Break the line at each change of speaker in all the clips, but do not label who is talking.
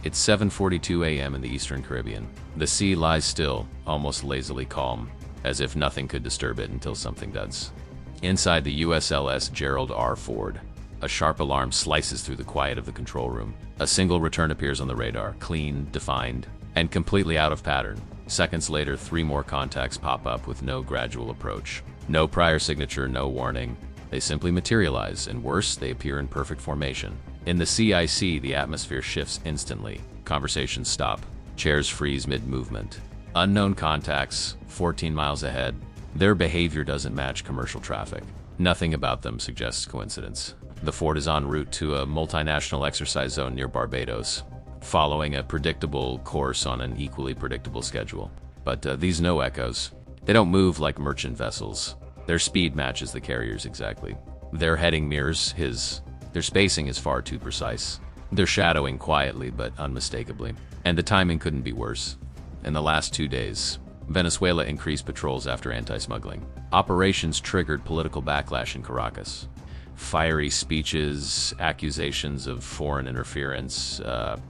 It's 7:42 a.m. in the Eastern Caribbean. The sea lies still, almost lazily calm, as if nothing could disturb it until something does. Inside the USS Gerald R. Ford, a sharp alarm slices through the quiet of the control room. A single return appears on the radar, clean, defined, and completely out of pattern. Seconds later, 3 more contacts pop up with no gradual approach. No prior signature, no warning. They simply materialize, and worse, they appear in perfect formation. In the CIC, the atmosphere shifts instantly. Conversations stop. Chairs freeze mid-movement. Unknown contacts, 14 miles ahead. Their behavior doesn't match commercial traffic. Nothing about them suggests coincidence. The Ford is en route to a multinational exercise zone near Barbados, following a predictable course on an equally predictable schedule. But these no echoes. They don't move like merchant vessels. Their speed matches the carrier's exactly. Their heading mirrors his. Their spacing is far too precise. They're shadowing quietly but unmistakably. And the timing couldn't be worse. In the last 2 days, Venezuela increased patrols after anti-smuggling. Operations triggered political backlash in Caracas. Fiery speeches, accusations of foreign interference, a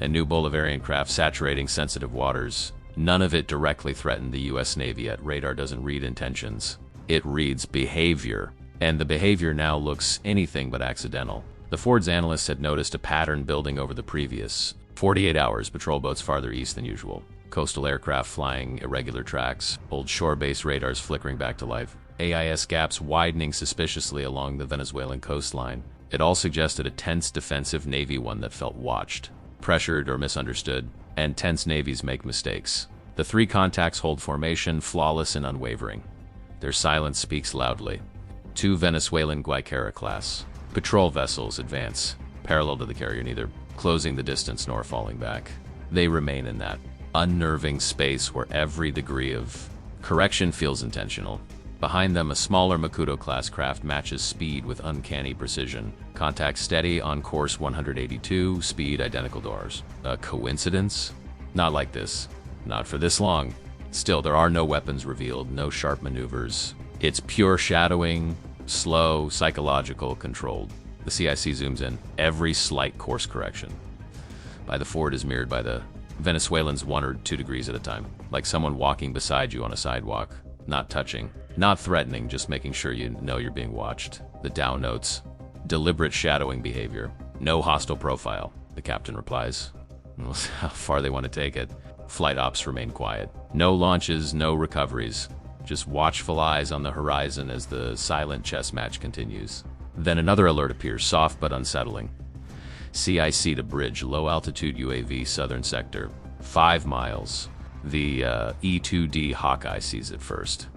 new Bolivarian craft saturating sensitive waters. None of it directly threatened the U.S. Navy, yet radar doesn't read intentions. It reads behavior, and the behavior now looks anything but accidental. The Ford's analysts had noticed a pattern building over the previous 48 hours, patrol boats farther east than usual, coastal aircraft flying irregular tracks, old shore-based radars flickering back to life, AIS gaps widening suspiciously along the Venezuelan coastline. It all suggested a tense defensive Navy, one that felt watched, pressured, or misunderstood, and tense navies make mistakes. The 3 contacts hold formation, flawless and unwavering. Their silence speaks loudly. 2 Venezuelan Guaycara-class patrol vessels advance, parallel to the carrier, neither closing the distance nor falling back. They remain in that unnerving space where every degree of correction feels intentional. Behind them, a smaller Makuto-class craft matches speed with uncanny precision. Contact steady on course 182, speed identical to ours. A coincidence? Not like this. Not for this long. Still, there are no weapons revealed, no sharp maneuvers. It's pure shadowing, slow, psychological, controlled. The CIC zooms in. Every slight course correction by the Ford is mirrored by the Venezuelans 1 or 2 degrees at a time, like someone walking beside you on a sidewalk. Not touching, not threatening, just making sure you know you're being watched. The down notes. Deliberate shadowing behavior. No hostile profile, the captain replies. We'll see how far they want to take it. Flight ops remain quiet. No launches, no recoveries. Just watchful eyes on the horizon as the silent chess match continues. Then another alert appears, soft but unsettling. CIC to bridge, low-altitude UAV, southern sector. 5 miles. The E-2D Hawkeye sees it first.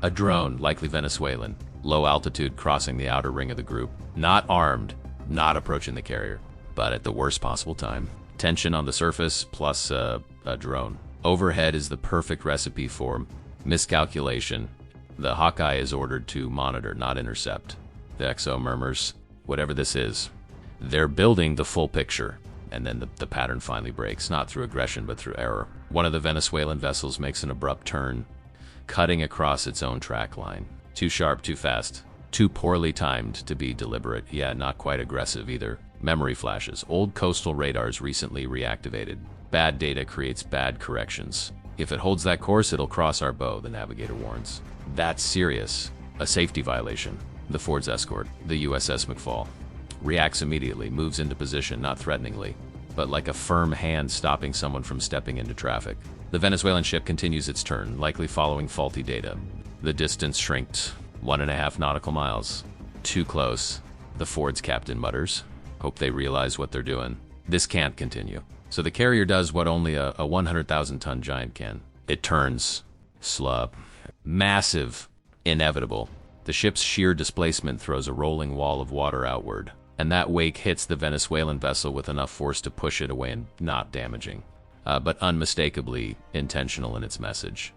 A drone, likely Venezuelan, low altitude, crossing the outer ring of the group. Not armed, not approaching the carrier, but at the worst possible time. Tension on the surface, plus a drone. Overhead is the perfect recipe for miscalculation. The Hawkeye is ordered to monitor, not intercept. The XO murmurs, whatever this is. They're building the full picture. And then the pattern finally breaks, not through aggression, but through error. One of the Venezuelan vessels makes an abrupt turn, cutting across its own track line. Too sharp, too fast, too poorly timed to be deliberate, yet not quite aggressive either. Memory flashes. Old coastal radars recently reactivated. Bad data creates bad corrections. If it holds that course, it'll cross our bow, the navigator warns. That's serious. A safety violation. The Ford's escort, the USS McFall, reacts immediately, moves into position, not threateningly, but like a firm hand stopping someone from stepping into traffic. The Venezuelan ship continues its turn, likely following faulty data. The distance shrinks, 1.5 nautical miles. Too close, the Ford's captain mutters. Hope they realize what they're doing. This can't continue. So the carrier does what only a 100,000-ton giant can. It turns, slow, massive, inevitable. The ship's sheer displacement throws a rolling wall of water outward, and that wake hits the Venezuelan vessel with enough force to push it away and not damaging, but unmistakably intentional in its message.